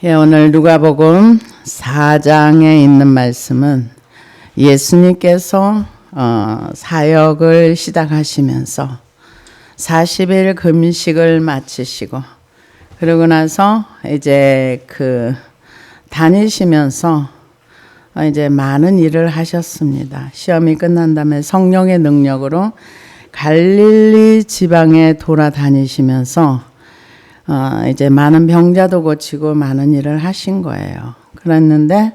오늘 누가복음 4장에 있는 말씀은 예수님께서 사역을 시작하시면서 40일 금식을 마치시고 그러고 나서 이제 다니시면서 이제 많은 일을 하셨습니다. 시험이 끝난 다음에 성령의 능력으로 갈릴리 지방에 돌아다니시면서 이제 많은 병자도 고치고 많은 일을 하신 거예요. 그랬는데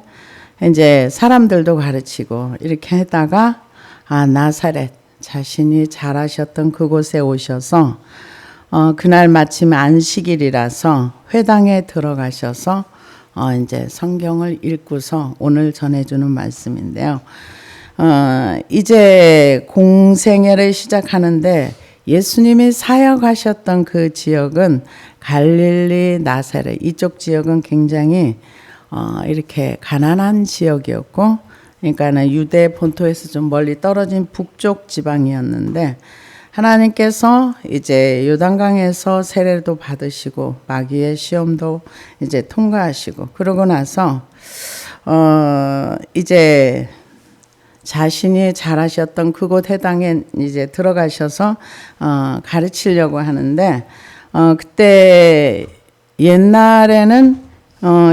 이제 사람들도 가르치고 이렇게 하다가 나사렛 자신이 잘하셨던 그곳에 오셔서 그날 마침 안식일이라서 회당에 들어가셔서 이제 성경을 읽고서 오늘 전해주는 말씀인데요. 이제 공생애를 시작하는데 예수님이 사역하셨던 그 지역은 갈릴리, 나사렛 이쪽 지역은 굉장히 이렇게 가난한 지역이었고, 그러니까는 유대 본토에서 좀 멀리 떨어진 북쪽 지방이었는데 하나님께서 이제 요단강에서 세례도 받으시고 마귀의 시험도 이제 통과하시고 그러고 나서 이제 자신이 잘하셨던 그곳 회당에 이제 들어가셔서 가르치려고 하는데 그때 옛날에는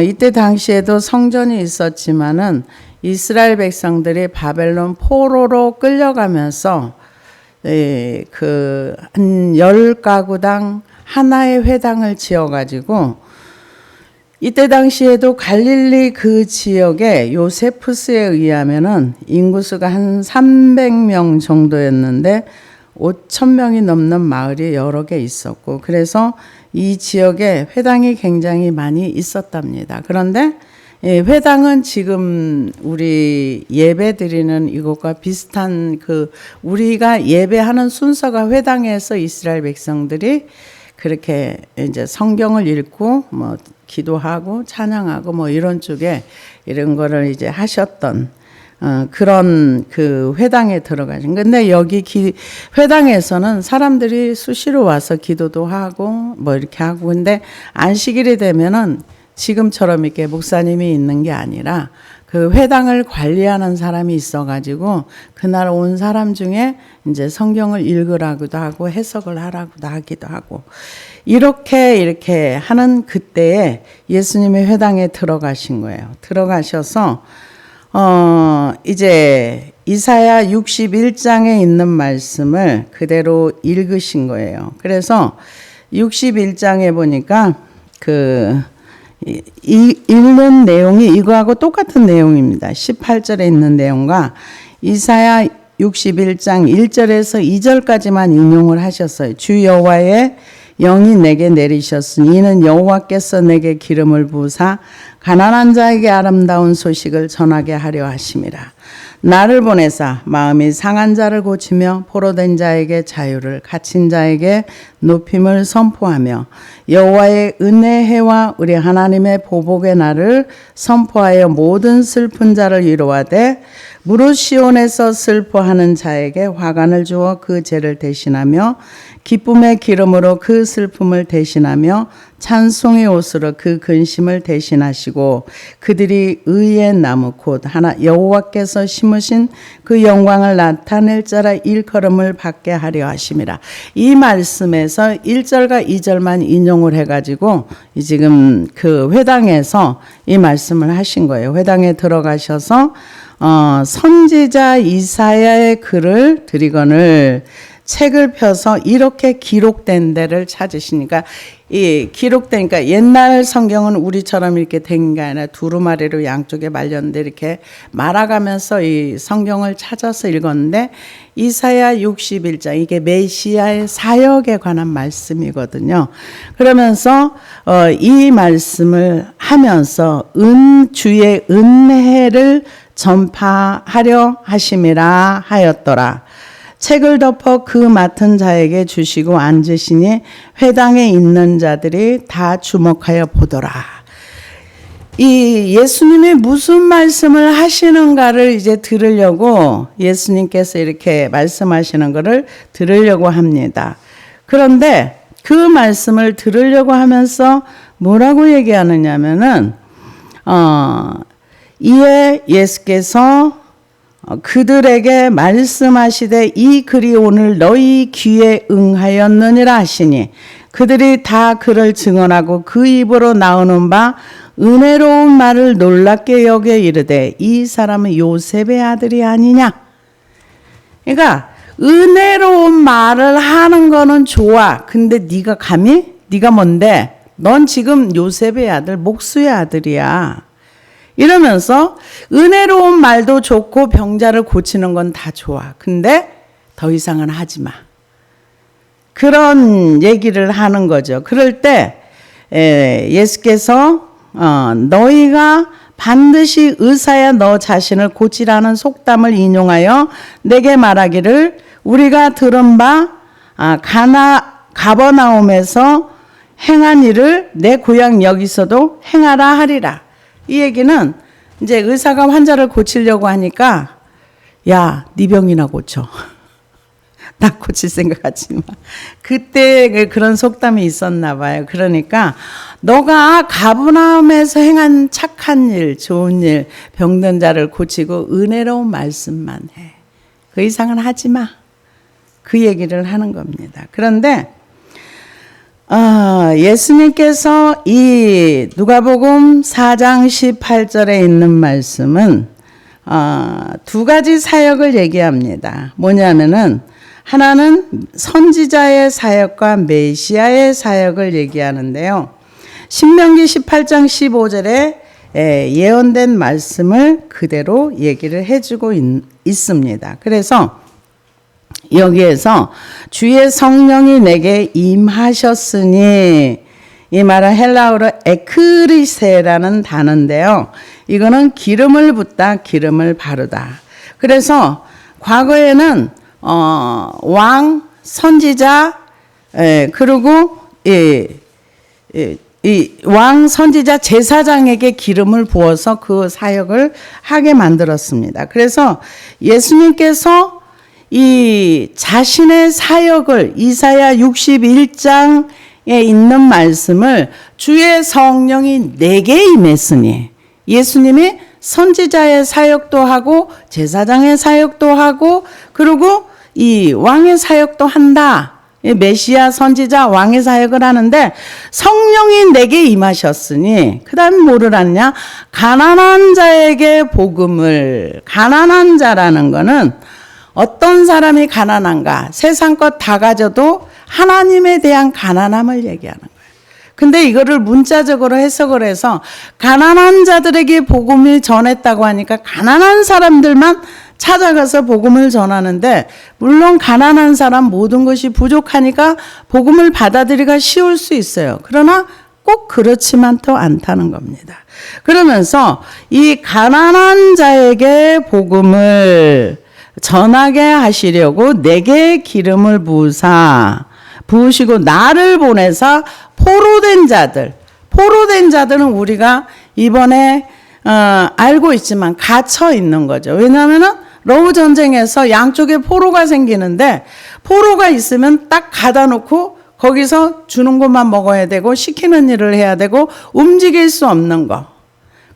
이때 당시에도 성전이 있었지만은 이스라엘 백성들이 바벨론 포로로 끌려가면서 한 10가구당 하나의 회당을 지어가지고 이때 당시에도 갈릴리 그 지역에 요세푸스에 의하면은 인구수가 한 300명 정도였는데 5,000명이 넘는 마을이 여러 개 있었고 그래서 이 지역에 회당이 굉장히 많이 있었답니다. 그런데 회당은 지금 우리 예배 드리는 이것과 비슷한 우리가 예배하는 순서가 회당에서 이스라엘 백성들이 그렇게 이제 성경을 읽고 기도하고 찬양하고 이런 쪽에 이런 거를 이제 하셨던 그런 회당에 들어가신. 근데 여기 회당에서는 사람들이 수시로 와서 기도도 하고 이렇게 하고 근데 안식일이 되면은 지금처럼 이렇게 목사님이 있는 게 아니라 그 회당을 관리하는 사람이 있어가지고 그날 온 사람 중에 이제 성경을 읽으라고도 하고 해석을 하라고도 하기도 하고 이렇게 하는 그때에 예수님의 회당에 들어가신 거예요. 들어가셔서 이제 이사야 61장에 있는 말씀을 그대로 읽으신 거예요. 그래서 61장에 보니까 읽는 내용이 이거하고 똑같은 내용입니다. 18절에 있는 내용과 이사야 61장 1절에서 2절까지만 인용을 하셨어요. 주 여호와의 영이 내게 내리셨으니 이는 여호와께서 내게 기름을 부으사 가난한 자에게 아름다운 소식을 전하게 하려 하심이라. 나를 보내사 마음이 상한 자를 고치며 포로된 자에게 자유를 갇힌 자에게 높임을 선포하며 여호와의 은혜해와 우리 하나님의 보복의 날을 선포하여 모든 슬픈 자를 위로하되 무릇 시온에서 슬퍼하는 자에게 화관을 주어 그 죄를 대신하며 기쁨의 기름으로 그 슬픔을 대신하며 찬송의 옷으로 그 근심을 대신하시고 그들이 의의 나무 곧 여호와께서 심으신 그 영광을 나타낼 자라 일컬음을 받게 하려 하심이라. 이 말씀에서 1절과 2절만 인용을 해가지고 지금 회당에서 이 말씀을 하신 거예요. 회당에 들어가셔서 선지자 이사야의 글을 드리거늘 책을 펴서 이렇게 기록된 데를 찾으시니까 기록되니까 옛날 성경은 우리처럼 이렇게 된 게 아니라 두루마리로 양쪽에 말렸는데 이렇게 말아가면서 이 성경을 찾아서 읽었는데 이사야 61장 이게 메시아의 사역에 관한 말씀이거든요. 그러면서 이 말씀을 하면서 주의 은혜를 전파하려 하심이라 하였더라. 책을 덮어 그 맡은 자에게 주시고 앉으시니 회당에 있는 자들이 다 주목하여 보더라. 이 예수님이 무슨 말씀을 하시는가를 이제 들으려고 예수님께서 이렇게 말씀하시는 것을 들으려고 합니다. 그런데 그 말씀을 들으려고 하면서 뭐라고 얘기하느냐면은 이에 예수께서 그들에게 말씀하시되 이 글이 오늘 너희 귀에 응하였느니라 하시니 그들이 다 그를 증언하고 그 입으로 나오는 바 은혜로운 말을 놀랍게 여겨 이르되 이 사람은 요셉의 아들이 아니냐. 그러니까 은혜로운 말을 하는 거는 좋아. 근데 네가 감히? 네가 뭔데? 넌 지금 요셉의 아들, 목수의 아들이야. 이러면서 은혜로운 말도 좋고 병자를 고치는 건 다 좋아. 근데 더 이상은 하지 마. 그런 얘기를 하는 거죠. 그럴 때 예수께서 너희가 반드시 의사야 너 자신을 고치라는 속담을 인용하여 내게 말하기를 우리가 들은 바 가버나움에서 행한 일을 내 고향 여기서도 행하라 하리라. 이 얘기는 이제 의사가 환자를 고치려고 하니까 야, 네 병이나 고쳐. 나 고칠 생각하지 마. 그때 그런 속담이 있었나 봐요. 그러니까 너가 가버나움에서 행한 착한 일, 좋은 일, 병든 자를 고치고 은혜로운 말씀만 해. 그 이상은 하지 마. 그 얘기를 하는 겁니다. 그런데 예수님께서 이 누가복음 4장 18절에 있는 말씀은 두 가지 사역을 얘기합니다. 뭐냐면은 하나는 선지자의 사역과 메시아의 사역을 얘기하는데요. 신명기 18장 15절에 예언된 말씀을 그대로 얘기를 해주고 있습니다. 그래서 여기에서 주의 성령이 내게 임하셨으니 이 말은 헬라어로 에크리세라는 단어인데요. 이거는 기름을 붓다, 기름을 바르다. 그래서 과거에는 왕, 선지자, 그리고 이 왕, 선지자, 제사장에게 기름을 부어서 그 사역을 하게 만들었습니다. 그래서 예수님께서 이 자신의 사역을 이사야 61장에 있는 말씀을 주의 성령이 내게 임했으니 예수님이 선지자의 사역도 하고 제사장의 사역도 하고 그리고 이 왕의 사역도 한다. 메시아 선지자 왕의 사역을 하는데 성령이 내게 임하셨으니 그 다음에 뭐를 하느냐. 가난한 자에게 복음을. 가난한 자라는 거는 어떤 사람이 가난한가. 세상 것 다 가져도 하나님에 대한 가난함을 얘기하는 거예요. 근데 이거를 문자적으로 해석을 해서 가난한 자들에게 복음을 전했다고 하니까 가난한 사람들만 찾아가서 복음을 전하는데 물론 가난한 사람 모든 것이 부족하니까 복음을 받아들이기가 쉬울 수 있어요. 그러나 꼭 그렇지만 또 않다는 겁니다. 그러면서 이 가난한 자에게 복음을 전하게 하시려고 내게 기름을 부으시고 나를 보내사 포로된 자들은 우리가 이번에 알고 있지만 갇혀 있는 거죠. 왜냐하면은 러브 전쟁에서 양쪽에 포로가 생기는데 포로가 있으면 딱 가다 놓고 거기서 주는 것만 먹어야 되고 시키는 일을 해야 되고 움직일 수 없는 거.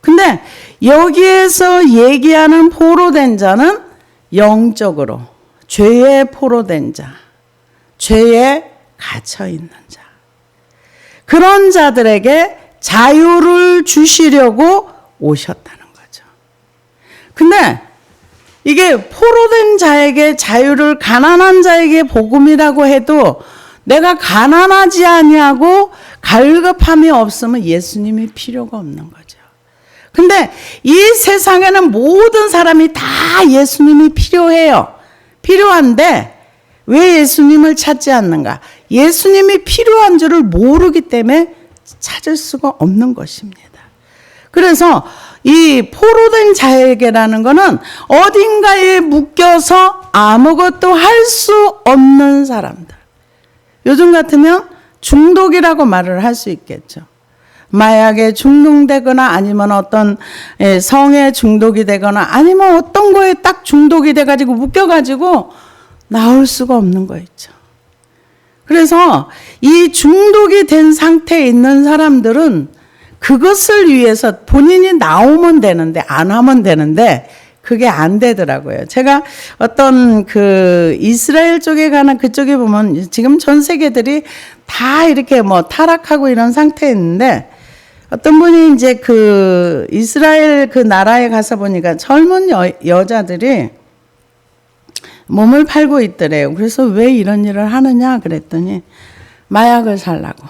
근데 여기에서 얘기하는 포로된 자는 영적으로 죄에 포로된 자, 죄에 갇혀 있는 자. 그런 자들에게 자유를 주시려고 오셨다는 거죠. 근데 이게 포로된 자에게 자유를 가난한 자에게 복음이라고 해도 내가 가난하지 아니하고 갈급함이 없으면 예수님이 필요가 없는 거죠. 근데 이 세상에는 모든 사람이 다 예수님이 필요해요. 필요한데 왜 예수님을 찾지 않는가? 예수님이 필요한 줄을 모르기 때문에 찾을 수가 없는 것입니다. 그래서 이 포로된 자에게라는 것은 어딘가에 묶여서 아무것도 할 수 없는 사람들. 요즘 같으면 중독이라고 말을 할 수 있겠죠. 마약에 중독되거나 아니면 어떤 성에 중독이 되거나 아니면 어떤 거에 딱 중독이 돼가지고 묶여가지고 나올 수가 없는 거 있죠. 그래서 이 중독이 된 상태에 있는 사람들은 그것을 위해서 본인이 나오면 되는데, 안 하면 되는데, 그게 안 되더라고요. 제가 어떤 그 이스라엘 쪽에 가는 그쪽에 보면 지금 전 세계들이 다 이렇게 뭐 타락하고 이런 상태에 있는데, 어떤 분이 이제 그 이스라엘 그 나라에 가서 보니까 젊은 여자들이 몸을 팔고 있더래요. 그래서 왜 이런 일을 하느냐 그랬더니 마약을 살라고.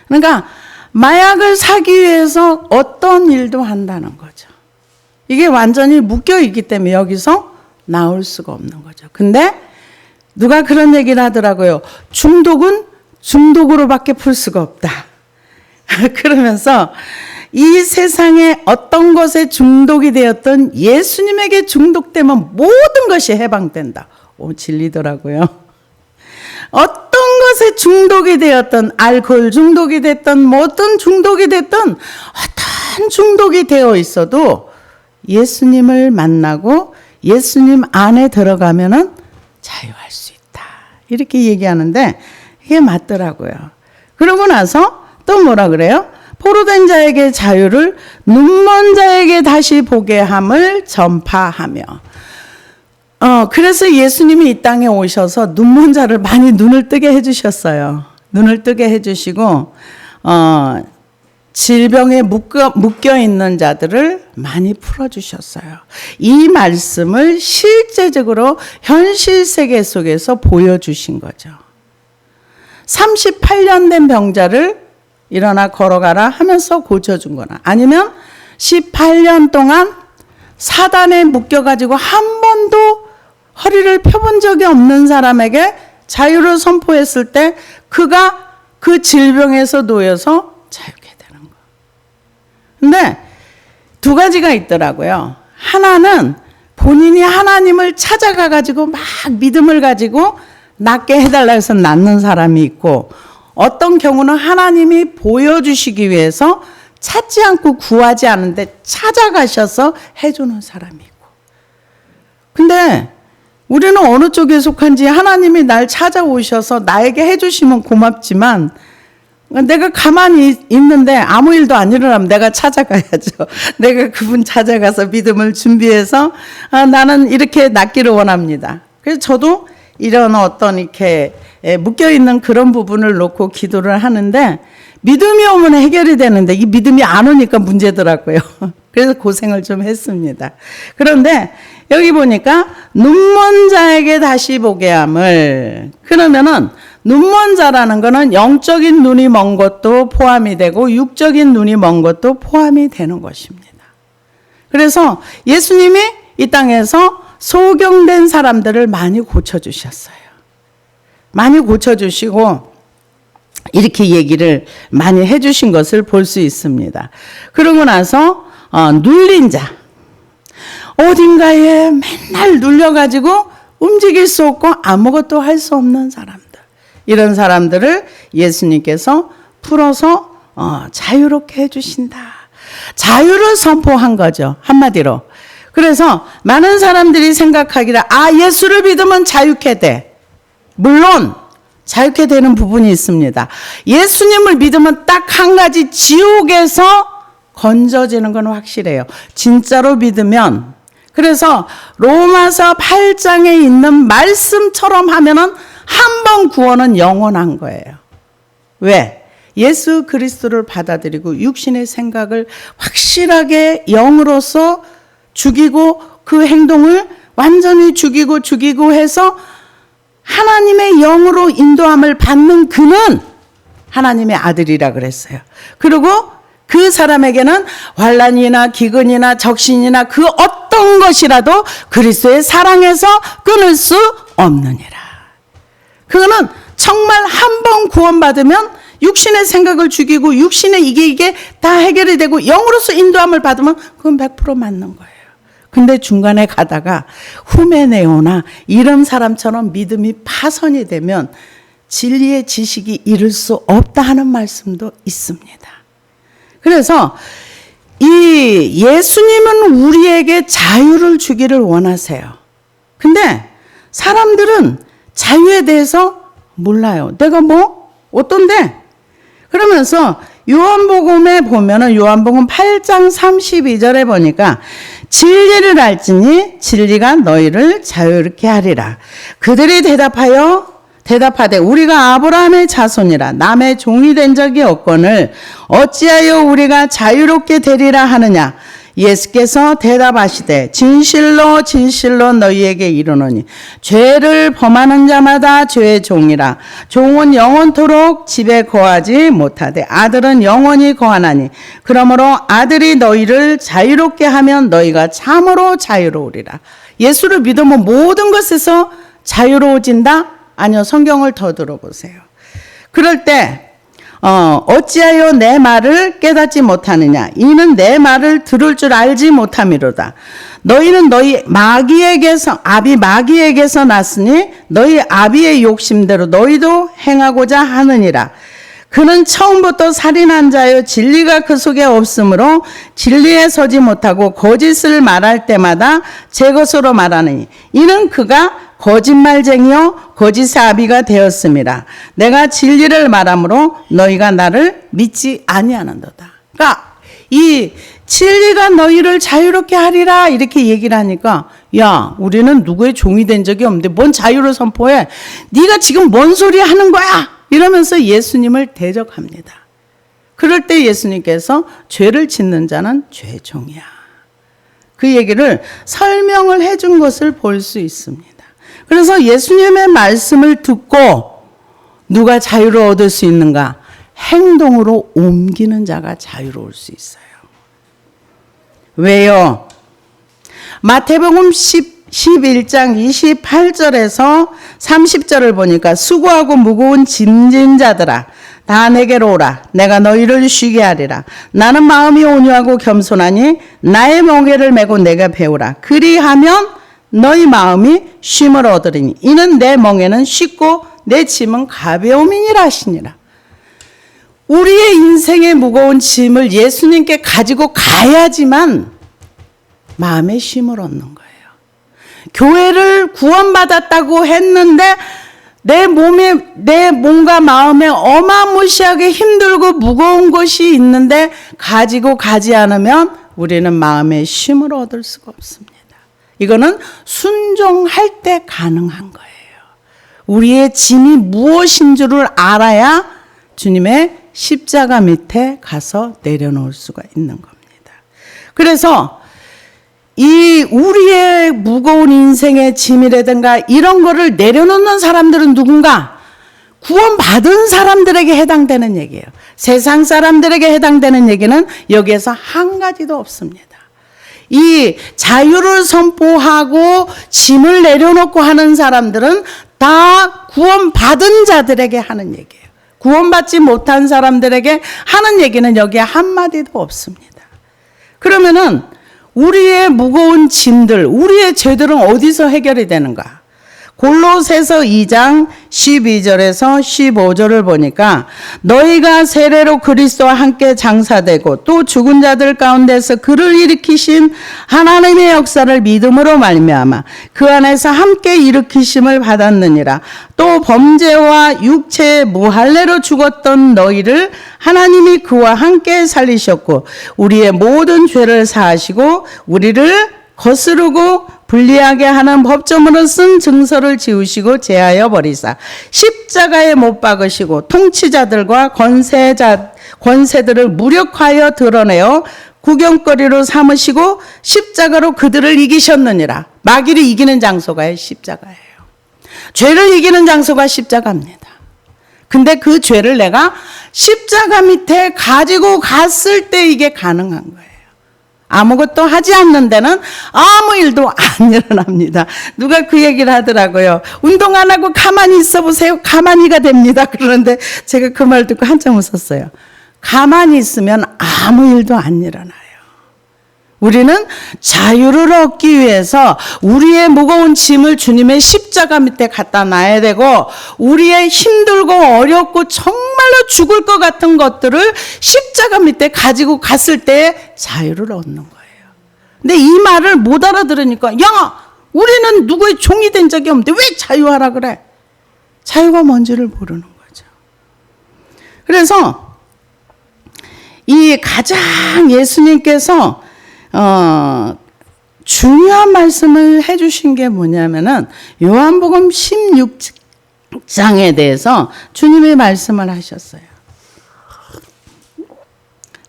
그러니까 마약을 사기 위해서 어떤 일도 한다는 거죠. 이게 완전히 묶여 있기 때문에 여기서 나올 수가 없는 거죠. 근데 누가 그런 얘기를 하더라고요. 중독은 중독으로밖에 풀 수가 없다. 그러면서 이 세상에 어떤 것에 중독이 되었던 예수님에게 중독되면 모든 것이 해방된다. 진리더라고요. 어떤 것에 중독이 되었던 알코올 중독이 됐던 뭐든 중독이 됐던 어떤 중독이 되어 있어도 예수님을 만나고 예수님 안에 들어가면은 자유할 수 있다. 이렇게 얘기하는데 이게 맞더라고요. 그러고 나서 또 뭐라 그래요? 포로된 자에게 자유를 눈먼 자에게 다시 보게 함을 전파하며. 그래서 예수님이 이 땅에 오셔서 눈먼 자를 많이 눈을 뜨게 해주셨어요. 눈을 뜨게 해주시고 질병에 묶여 있는 자들을 많이 풀어주셨어요. 이 말씀을 실제적으로 현실 세계 속에서 보여주신 거죠. 38년 된 병자를 일어나 걸어가라 하면서 고쳐준 거나, 아니면 18년 동안 사단에 묶여가지고 한 번도 허리를 펴본 적이 없는 사람에게 자유를 선포했을 때 그가 그 질병에서 놓여서 자유게 되는 거. 근데 두 가지가 있더라고요. 하나는 본인이 하나님을 찾아가가지고 막 믿음을 가지고 낫게 해달라 해서 낫는 사람이 있고, 어떤 경우는 하나님이 보여주시기 위해서 찾지 않고 구하지 않는데 찾아가셔서 해주는 사람이 있고. 근데 우리는 어느 쪽에 속한지, 하나님이 날 찾아오셔서 나에게 해주시면 고맙지만 내가 가만히 있는데 아무 일도 안 일어나면 내가 찾아가야죠. 내가 그분 찾아가서 믿음을 준비해서 나는 이렇게 낫기를 원합니다. 그래서 저도 이런 어떤 이렇게 묶여있는 그런 부분을 놓고 기도를 하는데, 믿음이 오면 해결이 되는데 이 믿음이 안 오니까 문제더라고요. 그래서 고생을 좀 했습니다. 그런데 여기 보니까 눈먼 자에게 다시 보게 함을, 그러면은 눈먼 자라는 거는 영적인 눈이 먼 것도 포함이 되고 육적인 눈이 먼 것도 포함이 되는 것입니다. 그래서 예수님이 이 땅에서 소경된 사람들을 많이 고쳐주셨어요. 많이 고쳐주시고 이렇게 얘기를 많이 해주신 것을 볼 수 있습니다. 그러고 나서 눌린 자, 어딘가에 맨날 눌려가지고 움직일 수 없고 아무것도 할 수 없는 사람들, 이런 사람들을 예수님께서 풀어서 자유롭게 해주신다. 자유를 선포한 거죠, 한마디로. 그래서 많은 사람들이 생각하기를 예수를 믿으면 자유케 돼. 물론 자유케 되는 부분이 있습니다. 예수님을 믿으면 딱 한 가지, 지옥에서 건져지는 건 확실해요. 진짜로 믿으면. 그래서 로마서 8장에 있는 말씀처럼 하면은 한 번 구원은 영원한 거예요. 왜? 예수 그리스도를 받아들이고 육신의 생각을 확실하게 영으로서 죽이고 그 행동을 완전히 죽이고 해서 하나님의 영으로 인도함을 받는 그는 하나님의 아들이라 그랬어요. 그리고 그 사람에게는 환난이나 기근이나 적신이나 그 어떤 것이라도 그리스도의 사랑에서 끊을 수 없느니라. 그거는 정말 한 번 구원받으면 육신의 생각을 죽이고 육신의 이게 다 해결이 되고 영으로서 인도함을 받으면 그건 100% 맞는 거예요. 근데 중간에 가다가 후메네오나 이런 사람처럼 믿음이 파손이 되면 진리의 지식이 이룰 수 없다 하는 말씀도 있습니다. 그래서 이 예수님은 우리에게 자유를 주기를 원하세요. 근데 사람들은 자유에 대해서 몰라요. 내가 뭐? 어떤데? 그러면서 요한복음에 보면은 요한복음 8장 32절에 보니까 진리를 알지니 진리가 너희를 자유롭게 하리라. 그들이 대답하되 우리가 아브라함의 자손이라 남의 종이 된 적이 없거늘 어찌하여 우리가 자유롭게 되리라 하느냐. 예수께서 대답하시되 진실로 진실로 너희에게 이르노니 죄를 범하는 자마다 죄의 종이라. 종은 영원토록 집에 거하지 못하되 아들은 영원히 거하나니 그러므로 아들이 너희를 자유롭게 하면 너희가 참으로 자유로우리라. 예수를 믿으면 모든 것에서 자유로워진다? 아니요. 성경을 더 들어보세요. 그럴 때 어찌하여 내 말을 깨닫지 못하느냐. 이는 내 말을 들을 줄 알지 못함이로다. 너희는 너희 아비 마귀에게서 났으니 너희 아비의 욕심대로 너희도 행하고자 하느니라. 그는 처음부터 살인한 자여 진리가 그 속에 없으므로 진리에 서지 못하고 거짓을 말할 때마다 제 것으로 말하느니 이는 그가 거짓말쟁이요 거짓의 아비가 되었음이라. 내가 진리를 말하므로 너희가 나를 믿지 아니하는도다. 그러니까 이 진리가 너희를 자유롭게 하리라 이렇게 얘기를 하니까 야 우리는 누구의 종이 된 적이 없는데 뭔 자유를 선포해? 네가 지금 뭔 소리 하는 거야? 이러면서 예수님을 대적합니다. 그럴 때 예수님께서 죄를 짓는 자는 죄의 종이야. 그 얘기를 설명을 해준 것을 볼 수 있습니다. 그래서 예수님의 말씀을 듣고 누가 자유를 얻을 수 있는가? 행동으로 옮기는 자가 자유로울 수 있어요. 왜요? 마태복음 11장 28절에서 30절을 보니까 수고하고 무거운 짐진 자들아 다 내게로 오라. 내가 너희를 쉬게 하리라. 나는 마음이 온유하고 겸손하니 나의 멍에를 메고 내가 배우라. 그리하면 너희 마음이 쉼을 얻으리니 이는 내 멍에는 쉽고 내 짐은 가벼움이니라 하시니라. 우리의 인생의 무거운 짐을 예수님께 가지고 가야지만 마음의 쉼을 얻는 거예요. 교회를 구원받았다고 했는데 내 몸과 마음에 어마무시하게 힘들고 무거운 것이 있는데 가지고 가지 않으면 우리는 마음의 쉼을 얻을 수가 없습니다. 이거는 순종할 때 가능한 거예요. 우리의 짐이 무엇인 줄을 알아야 주님의 십자가 밑에 가서 내려놓을 수가 있는 겁니다. 그래서 이 우리의 무거운 인생의 짐이라든가 이런 거를 내려놓는 사람들은 누군가? 구원받은 사람들에게 해당되는 얘기예요. 세상 사람들에게 해당되는 얘기는 여기에서 한 가지도 없습니다. 이 자유를 선포하고 짐을 내려놓고 하는 사람들은 다 구원받은 자들에게 하는 얘기예요. 구원받지 못한 사람들에게 하는 얘기는 여기에 한마디도 없습니다. 그러면은 우리의 무거운 짐들, 우리의 죄들은 어디서 해결이 되는가? 골로새서 2장 12절에서 15절을 보니까 너희가 세례로 그리스도와 함께 장사되고 또 죽은 자들 가운데서 그를 일으키신 하나님의 역사를 믿음으로 말미암아 그 안에서 함께 일으키심을 받았느니라. 또 범죄와 육체의 무할례로 죽었던 너희를 하나님이 그와 함께 살리셨고 우리의 모든 죄를 사하시고 우리를 거스르고 불리하게 하는 법조문으로 쓴 증서를 지우시고 제하여 버리사 십자가에 못 박으시고 통치자들과 권세들을 무력하여 드러내어 구경거리로 삼으시고 십자가로 그들을 이기셨느니라. 마귀를 이기는 장소가 십자가예요. 죄를 이기는 장소가 십자가입니다. 근데 그 죄를 내가 십자가 밑에 가지고 갔을 때 이게 가능한 거예요. 아무것도 하지 않는 데는 아무 일도 안 일어납니다. 누가 그 얘기를 하더라고요. 운동 안 하고 가만히 있어 보세요. 가만히가 됩니다. 그런데 제가 그 말 듣고 한참 웃었어요. 가만히 있으면 아무 일도 안 일어나요. 우리는 자유를 얻기 위해서 우리의 무거운 짐을 주님의 십자가 밑에 갖다 놔야 되고 우리의 힘들고 어렵고 정말로 죽을 것 같은 것들을 십자가 밑에 가지고 갔을 때 자유를 얻는 거예요. 근데 이 말을 못 알아들으니까 야 우리는 누구의 종이 된 적이 없는데 왜 자유하라 그래? 자유가 뭔지를 모르는 거죠. 그래서 이 가장 예수님께서 중요한 말씀을 해주신 게 뭐냐면은 요한복음 16장에 대해서 주님이 말씀을 하셨어요.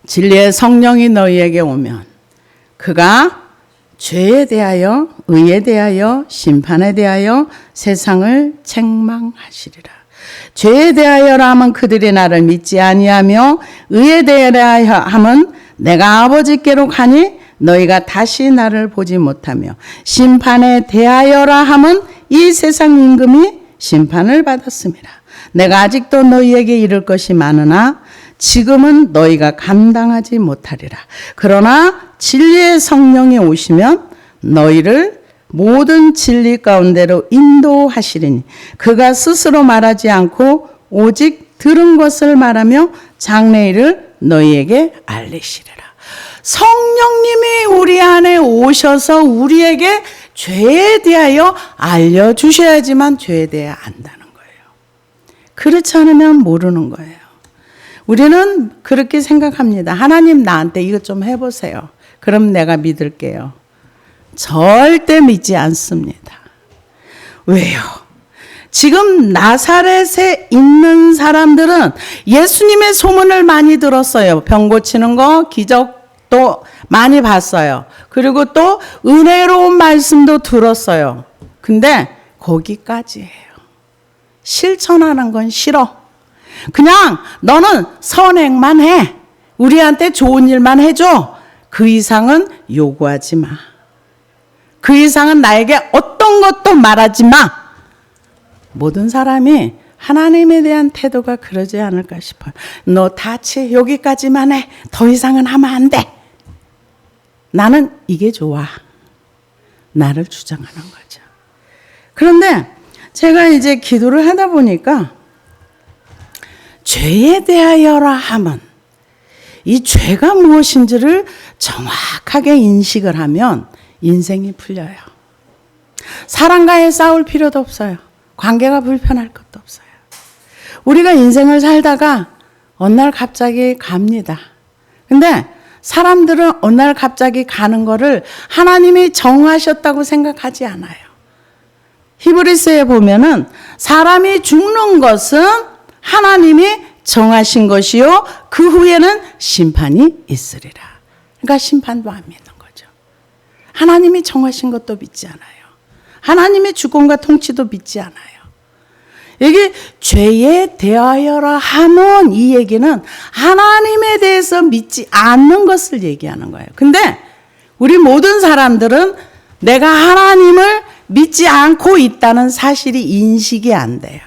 진리의 성령이 너희에게 오면 그가 죄에 대하여, 의에 대하여, 심판에 대하여 세상을 책망하시리라. 죄에 대하여라 하면 그들이 나를 믿지 아니하며 의에 대하여 하면 내가 아버지께로 가니 너희가 다시 나를 보지 못하며 심판에 대하여라 하면 이 세상 임금이 심판을 받았습니다. 내가 아직도 너희에게 이를 것이 많으나 지금은 너희가 감당하지 못하리라. 그러나 진리의 성령이 오시면 너희를 모든 진리 가운데로 인도하시리니 그가 스스로 말하지 않고 오직 들은 것을 말하며 장래일을 너희에게 알리시리라. 성령님이 우리 안에 오셔서 우리에게 죄에 대하여 알려주셔야지만 죄에 대해 안다는 거예요. 그렇지 않으면 모르는 거예요. 우리는 그렇게 생각합니다. 하나님 나한테 이것 좀 해보세요. 그럼 내가 믿을게요. 절대 믿지 않습니다. 왜요? 지금 나사렛에 있는 사람들은 예수님의 소문을 많이 들었어요. 병 고치는 거, 기적도 많이 봤어요. 그리고 또 은혜로운 말씀도 들었어요. 근데 거기까지예요. 실천하는 건 싫어. 그냥 너는 선행만 해. 우리한테 좋은 일만 해줘. 그 이상은 요구하지 마. 그 이상은 나에게 어떤 것도 말하지 마. 모든 사람이 하나님에 대한 태도가 그러지 않을까 싶어요. 너 다치 여기까지만 해. 더 이상은 하면 안 돼. 나는 이게 좋아. 나를 주장하는 거죠. 그런데 제가 이제 기도를 하다 보니까 죄에 대하여라 하면 이 죄가 무엇인지를 정확하게 인식을 하면 인생이 풀려요. 사람과의 싸울 필요도 없어요. 관계가 불편할 것도 없어요. 우리가 인생을 살다가 어느 날 갑자기 갑니다. 근데 사람들은 어느 날 갑자기 가는 거를 하나님이 정하셨다고 생각하지 않아요. 히브리서에 보면은 사람이 죽는 것은 하나님이 정하신 것이요 그 후에는 심판이 있으리라. 그러니까 심판도 안 믿는 거죠. 하나님이 정하신 것도 믿지 않아요. 하나님의 주권과 통치도 믿지 않아요. 여기 죄에 대하여라 하면 이 얘기는 하나님에 대해서 믿지 않는 것을 얘기하는 거예요. 근데 우리 모든 사람들은 내가 하나님을 믿지 않고 있다는 사실이 인식이 안 돼요.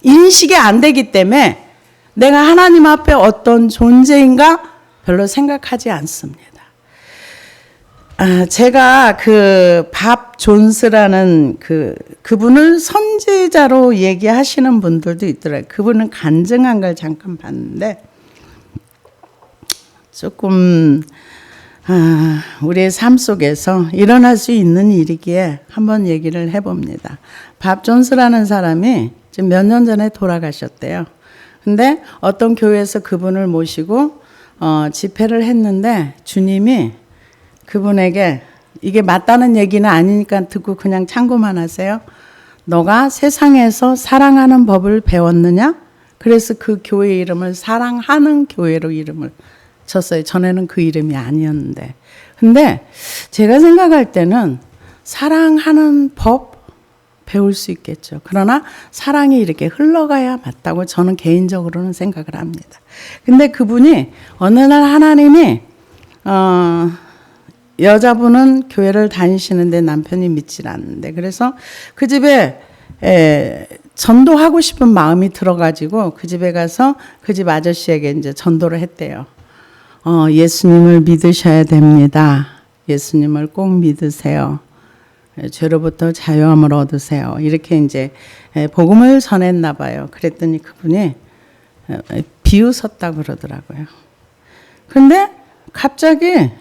인식이 안 되기 때문에 내가 하나님 앞에 어떤 존재인가 별로 생각하지 않습니다. 제가 그 밥 존스라는 그분을 선지자로 얘기하시는 분들도 있더라고요. 그분은 간증한 걸 잠깐 봤는데 조금 우리의 삶 속에서 일어날 수 있는 일이기에 한번 얘기를 해봅니다. 밥 존스라는 사람이 지금 몇 년 전에 돌아가셨대요. 근데 어떤 교회에서 그분을 모시고 집회를 했는데 주님이 그분에게 이게 맞다는 얘기는 아니니까 듣고 그냥 참고만 하세요. 너가 세상에서 사랑하는 법을 배웠느냐? 그래서 그 교회 이름을 사랑하는 교회로 이름을 쳤어요. 전에는 그 이름이 아니었는데. 근데 제가 생각할 때는 사랑하는 법 배울 수 있겠죠. 그러나 사랑이 이렇게 흘러가야 맞다고 저는 개인적으로는 생각을 합니다. 근데 그분이 어느 날 하나님이 여자분은 교회를 다니시는데 남편이 믿질 않는데 그래서 그 집에 전도하고 싶은 마음이 들어가지고 그 집에 가서 그 집 아저씨에게 이제 전도를 했대요. 예수님을 믿으셔야 됩니다. 예수님을 꼭 믿으세요. 죄로부터 자유함을 얻으세요. 이렇게 이제 복음을 전했나 봐요. 그랬더니 그분이 비웃었다고 그러더라고요. 근데 갑자기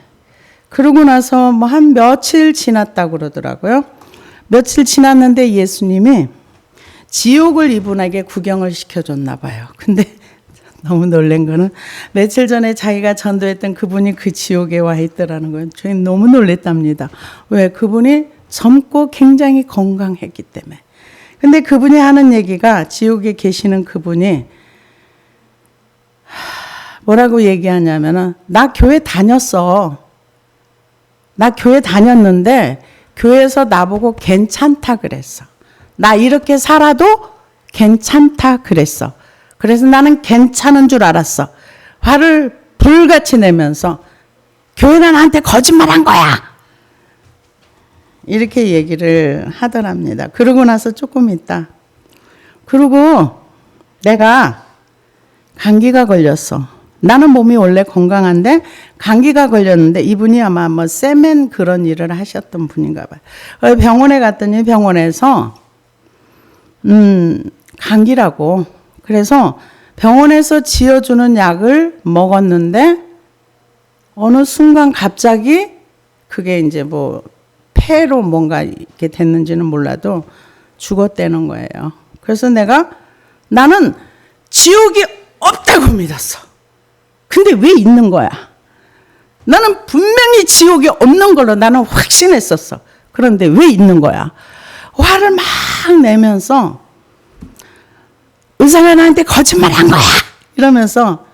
그러고 나서 뭐 한 며칠 지났다고 그러더라고요. 며칠 지났는데 예수님이 지옥을 이분에게 구경을 시켜줬나 봐요. 근데 너무 놀란 거는 며칠 전에 자기가 전도했던 그분이 그 지옥에 와 있더라는 거예요. 저희 너무 놀랬답니다. 왜? 그분이 젊고 굉장히 건강했기 때문에. 근데 그분이 하는 얘기가, 지옥에 계시는 그분이 뭐라고 얘기하냐면은, 나 교회 다녔어. 나 교회 다녔는데 교회에서 나보고 괜찮다 그랬어. 나 이렇게 살아도 괜찮다 그랬어. 그래서 나는 괜찮은 줄 알았어. 화를 불같이 내면서 교회는 나한테 거짓말한 거야. 이렇게 얘기를 하더랍니다. 그러고 나서 조금 있다. 그리고 내가 감기가 걸렸어. 나는 몸이 원래 건강한데 감기가 걸렸는데, 이분이 아마 뭐 세멘 그런 일을 하셨던 분인가 봐요. 병원에 갔더니 병원에서 감기라고. 그래서 병원에서 지어주는 약을 먹었는데 어느 순간 갑자기 그게 이제 뭐 폐로 뭔가 이렇게 됐는지는 몰라도 죽었다는 거예요. 그래서 나는 지옥이 없다고 믿었어. 근데 왜 있는 거야? 나는 분명히 지옥이 없는 걸로 나는 확신했었어. 그런데 왜 있는 거야? 화를 막 내면서 의사가 나한테 거짓말한 거야 이러면서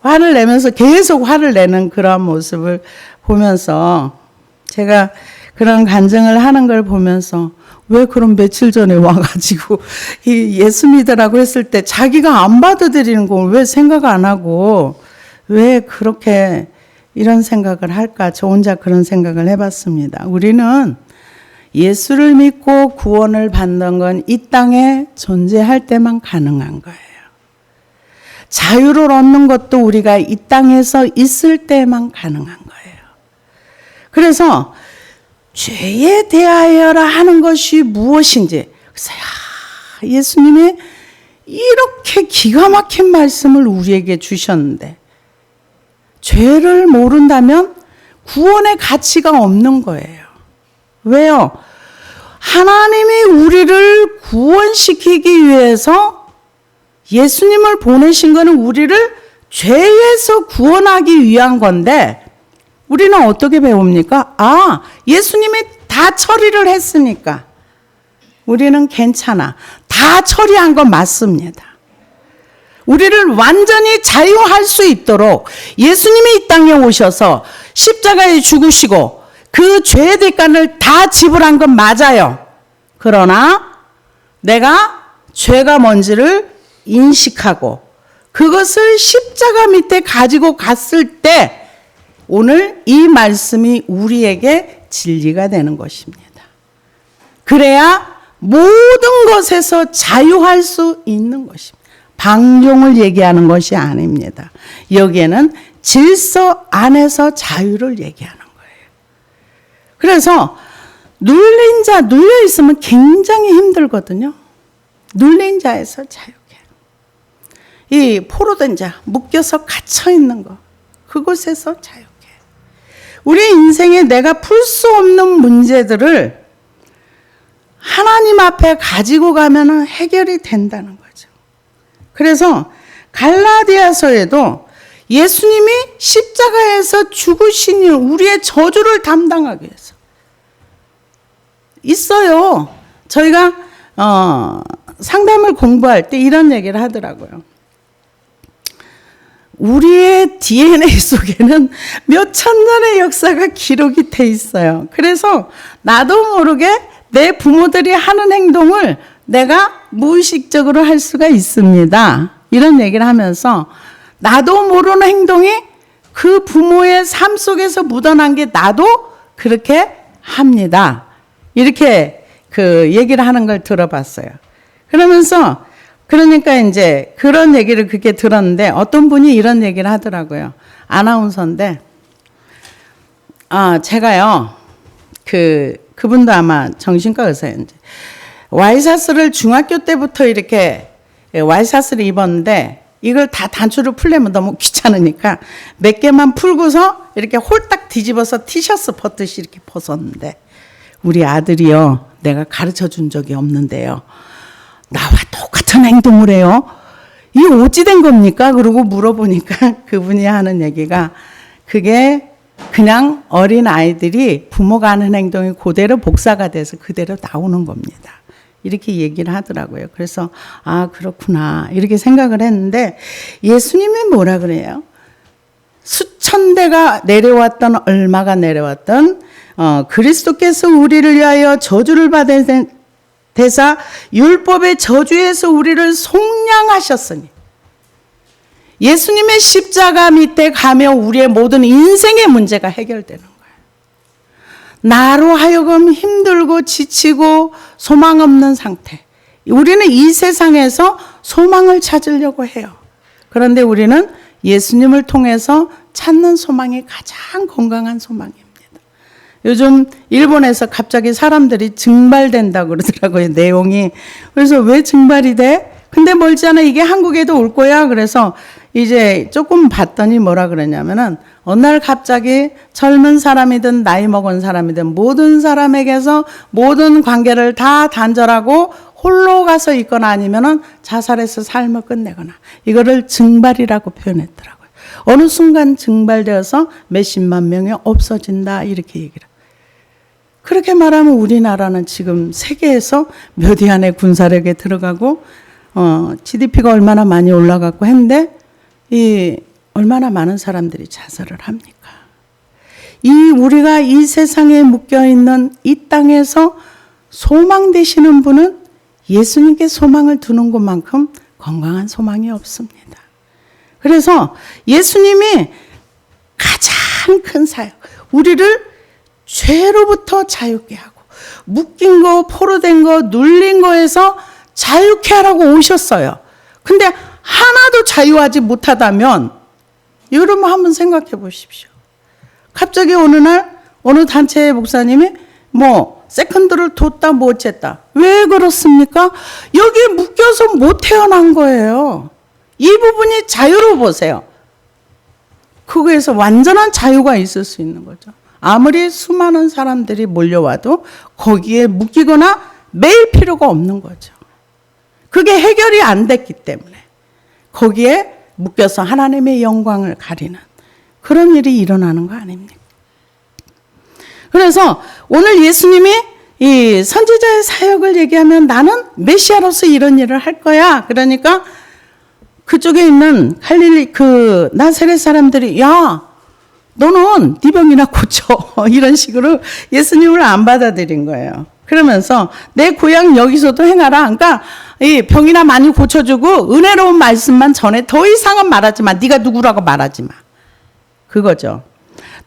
화를 내면서 계속 화를 내는 그런 모습을 보면서, 제가 그런 간증을 하는 걸 보면서, 왜 그럼 며칠 전에 와가지고 이 예수 믿으라고 했을 때 자기가 안 받아들이는 걸 왜 생각 안 하고 왜 그렇게 이런 생각을 할까? 저 혼자 그런 생각을 해봤습니다. 우리는 예수를 믿고 구원을 받는 건 이 땅에 존재할 때만 가능한 거예요. 자유를 얻는 것도 우리가 이 땅에서 있을 때만 가능한 거예요. 그래서 죄에 대하여라 하는 것이 무엇인지, 그래서 예수님이 이렇게 기가 막힌 말씀을 우리에게 주셨는데, 죄를 모른다면 구원의 가치가 없는 거예요. 왜요? 하나님이 우리를 구원시키기 위해서 예수님을 보내신 것은 우리를 죄에서 구원하기 위한 건데, 우리는 어떻게 배웁니까? 예수님이 다 처리를 했으니까 우리는 괜찮아. 다 처리한 건 맞습니다. 우리를 완전히 자유할 수 있도록 예수님이 이 땅에 오셔서 십자가에 죽으시고 그 죄의 대가를 다 지불한 건 맞아요. 그러나 내가 죄가 뭔지를 인식하고 그것을 십자가 밑에 가지고 갔을 때 오늘 이 말씀이 우리에게 진리가 되는 것입니다. 그래야 모든 것에서 자유할 수 있는 것입니다. 방종을 얘기하는 것이 아닙니다. 여기에는 질서 안에서 자유를 얘기하는 거예요. 그래서 눌려 있으면 굉장히 힘들거든요. 눌린 자에서 자유케. 이 포로된 자, 묶여서 갇혀 있는 거, 그곳에서 자유케. 우리 인생에 내가 풀 수 없는 문제들을 하나님 앞에 가지고 가면 해결이 된다는 거죠. 그래서 갈라디아서에도 예수님이 십자가에서 죽으시니 우리의 저주를 담당하기 위해서 있어요. 저희가 상담을 공부할 때 이런 얘기를 하더라고요. 우리의 DNA 속에는 몇천 년의 역사가 기록이 돼 있어요. 그래서 나도 모르게 내 부모들이 하는 행동을 내가 무의식적으로 할 수가 있습니다. 이런 얘기를 하면서 나도 모르는 행동이 그 부모의 삶 속에서 묻어난 게 나도 그렇게 합니다. 이렇게 그 얘기를 하는 걸 들어봤어요. 그러면서 그러니까 이제 그런 얘기를 그렇게 들었는데 어떤 분이 이런 얘기를 하더라고요. 아나운서인데, 제가요, 그분도 아마 정신과 의사였는데, 와이셔츠를 중학교 때부터 이렇게 와이셔츠를 입었는데, 이걸 다 단추를 풀려면 너무 귀찮으니까 몇 개만 풀고서 이렇게 홀딱 뒤집어서 티셔츠 벗듯이 이렇게 벗었는데, 우리 아들이요, 내가 가르쳐 준 적이 없는데요, 나와 똑같은 행동을 해요. 이 어찌 된 겁니까? 그러고 물어보니까 그분이 하는 얘기가 그게 그냥 어린 아이들이 부모가 하는 행동이 그대로 복사가 돼서 그대로 나오는 겁니다. 이렇게 얘기를 하더라고요. 그래서 아 그렇구나 이렇게 생각을 했는데 예수님이 뭐라 그래요? 수천 대가 내려왔던 얼마가 내려왔던 그리스도께서 우리를 위하여 저주를 받은 대사 율법의 저주에서 우리를 속량하셨으니 예수님의 십자가 밑에 가면 우리의 모든 인생의 문제가 해결되는 거예요. 나로 하여금 힘들고 지치고 소망 없는 상태. 우리는 이 세상에서 소망을 찾으려고 해요. 그런데 우리는 예수님을 통해서 찾는 소망이 가장 건강한 소망입니다. 요즘 일본에서 갑자기 사람들이 증발된다고 그러더라고요, 내용이. 그래서 왜 증발이 돼? 근데 멀지 않아 이게 한국에도 올 거야. 그래서 이제 조금 봤더니 뭐라 그러냐면은 어느 날 갑자기 젊은 사람이든 나이 먹은 사람이든 모든 사람에게서 모든 관계를 다 단절하고 홀로 가서 있거나 아니면은 자살해서 삶을 끝내거나 이거를 증발이라고 표현했더라고요. 어느 순간 증발되어서 몇십만 명이 없어진다 이렇게 얘기를. 그렇게 말하면 우리나라는 지금 세계에서 몇 위 안에 군사력에 들어가고 GDP가 얼마나 많이 올라갔고 했는데 이 얼마나 많은 사람들이 자살을 합니까? 우리가 이 세상에 묶여 있는 이 땅에서 소망 되시는 분은 예수님께 소망을 두는 것만큼 건강한 소망이 없습니다. 그래서 예수님이 가장 큰 사역, 우리를 죄로부터 자유케 하고 묶인 거, 포로된 거, 눌린 거에서 자유케 하라고 오셨어요. 근데 하나도 자유하지 못하다면 여러분 한번 생각해 보십시오. 갑자기 어느 날 어느 단체의 목사님이 세컨드를 뒀다 뭐 어쨌다. 왜 그렇습니까? 여기에 묶여서 못 태어난 거예요. 이 부분이 자유로 보세요. 그거에서 완전한 자유가 있을 수 있는 거죠. 아무리 수많은 사람들이 몰려와도 거기에 묶이거나 매일 필요가 없는 거죠. 그게 해결이 안 됐기 때문에 거기에 묶여서 하나님의 영광을 가리는 그런 일이 일어나는 거 아닙니까? 그래서 오늘 예수님이 이 선지자의 사역을 얘기하면 나는 메시아로서 이런 일을 할 거야. 그러니까 그쪽에 있는 갈릴리 나사렛 사람들이 야 너는 네 병이나 고쳐 이런 식으로 예수님을 안 받아들인 거예요. 그러면서 내 고향 여기서도 행하라. 그러니까 이 병이나 많이 고쳐주고 은혜로운 말씀만 전해. 더 이상은 말하지 마. 네가 누구라고 말하지 마. 그거죠.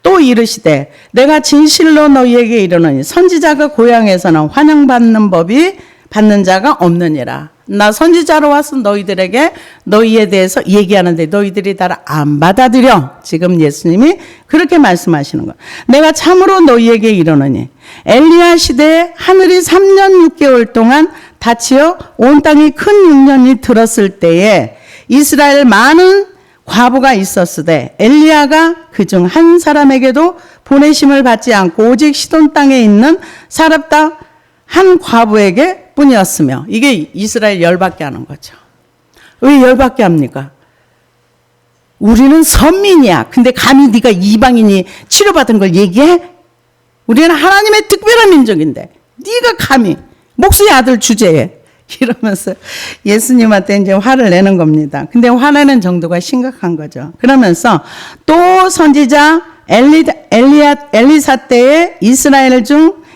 또 이르시되 내가 진실로 너희에게 이르노니 선지자가 고향에서는 환영받는 법이 받는 자가 없느니라. 나 선지자로 와서 너희들에게 너희에 대해서 얘기하는데 너희들이 나를 안 받아들여. 지금 예수님이 그렇게 말씀하시는 거예요. 내가 참으로 너희에게 이르노니 엘리야 시대에 하늘이 3년 6개월 동안 닫히어 온 땅이 큰 흉년이 들었을 때에 이스라엘 많은 과부가 있었으되 엘리야가 그중 한 사람에게도 보내심을 받지 않고 오직 시돈 땅에 있는 사렙다 한 과부에게 뿐이었으며 이게 이스라엘 열받게 하는 거죠. 왜 열받게 합니까? 우리는 선민이야. 근데 감히 네가 이방인이 치료받은 걸 얘기해? 우리는 하나님의 특별한 민족인데 네가 감히 목수의 아들 주제에 이러면서 예수님한테 이제 화를 내는 겁니다. 근데 화내는 정도가 심각한 거죠. 그러면서 또 선지자 엘리사 때에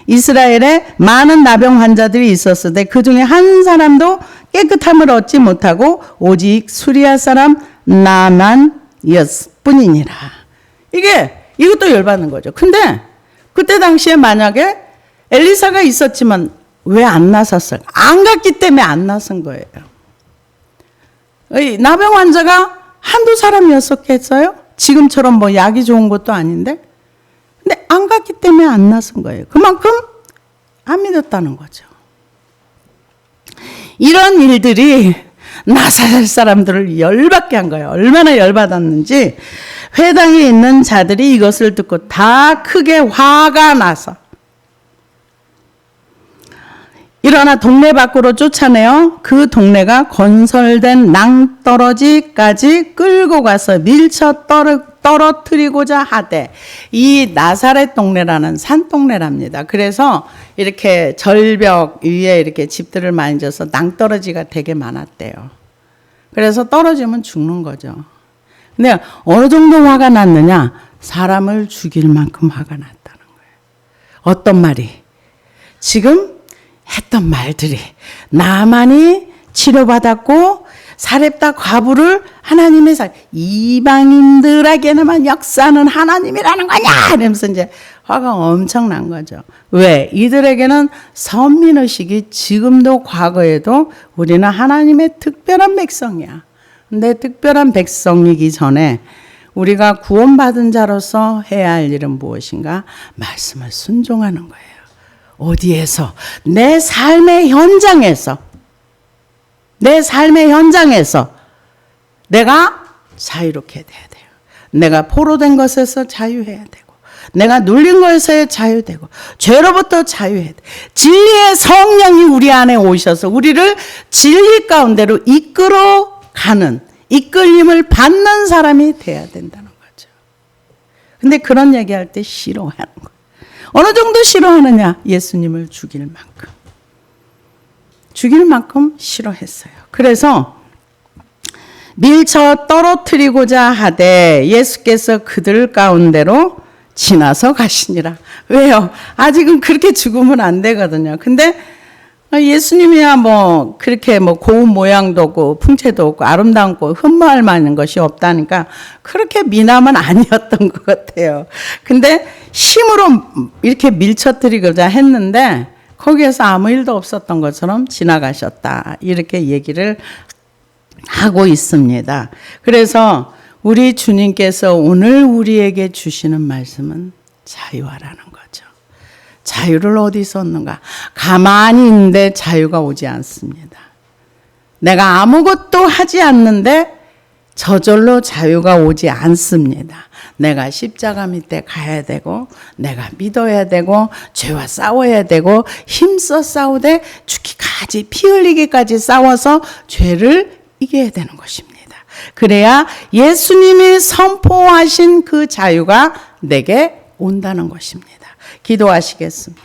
이스라엘에 많은 나병 환자들이 있었으되 그 중에 한 사람도 깨끗함을 얻지 못하고 오직 수리아 사람 나만이었 뿐이니라. 이것도 열받는 거죠. 근데 그때 당시에 만약에 엘리사가 있었지만 왜 안 나섰어요? 안 갔기 때문에 안 나선 거예요. 나병 환자가 한두 사람이었었겠어요? 지금처럼 약이 좋은 것도 아닌데. 근데 안 갔기 때문에 안 나선 거예요. 그만큼 안 믿었다는 거죠. 이런 일들이 나사렛 사람들을 열받게 한 거예요. 얼마나 열받았는지 회당에 있는 자들이 이것을 듣고 다 크게 화가 나서 일어나 동네 밖으로 쫓아내어 그 동네가 건설된 낭떠러지까지 끌고 가서 밀쳐 떨어뜨리고자 하되, 이 나사렛 동네라는 산동네랍니다. 그래서 이렇게 절벽 위에 이렇게 집들을 많이 져서 낭떠러지가 되게 많았대요. 그래서 떨어지면 죽는 거죠. 근데 어느 정도 화가 났느냐? 사람을 죽일 만큼 화가 났다는 거예요. 어떤 말이? 지금 했던 말들이, 나만이 치료받았고 사렙다 과부를 하나님의 이방인들에게만 역사하는 하나님이라는 거냐, 이러면서 이제 화가 엄청 난 거죠. 왜? 이들에게는 선민의식이 지금도 과거에도 우리는 하나님의 특별한 백성이야. 근데 특별한 백성이기 전에 우리가 구원받은 자로서 해야 할 일은 무엇인가? 말씀을 순종하는 거예요. 어디에서? 내 삶의 현장에서 내가 자유롭게 돼야 돼요. 내가 포로된 것에서 자유해야 되고, 내가 눌린 것에서 자유되고, 죄로부터 자유해야 돼. 진리의 성령이 우리 안에 오셔서 우리를 진리 가운데로 이끌어가는, 이끌림을 받는 사람이 돼야 된다는 거죠. 근데 그런 얘기할 때 싫어하는 거예요. 어느 정도 싫어하느냐? 예수님을 죽일 만큼 싫어했어요. 그래서 밀쳐 떨어뜨리고자 하되 예수께서 그들 가운데로 지나서 가시니라. 왜요? 아직은 그렇게 죽으면 안 되거든요. 근데 예수님이야 뭐 그렇게 뭐 고운 모양도 없고 풍채도 없고 아름다운 흠모할 만한 것이 없다니까 그렇게 미남은 아니었던 것 같아요. 근데 힘으로 이렇게 밀쳐뜨리고자 했는데 거기에서 아무 일도 없었던 것처럼 지나가셨다, 이렇게 얘기를 하고 있습니다. 그래서 우리 주님께서 오늘 우리에게 주시는 말씀은 자유하라는 거죠. 자유를 어디서 얻는가? 가만히 있는데 자유가 오지 않습니다. 내가 아무것도 하지 않는데 저절로 자유가 오지 않습니다. 내가 십자가 밑에 가야 되고, 내가 믿어야 되고, 죄와 싸워야 되고, 힘써 싸우되 죽기까지, 피 흘리기까지 싸워서 죄를 이겨야 되는 것입니다. 그래야 예수님이 선포하신 그 자유가 내게 온다는 것입니다. 기도하시겠습니다.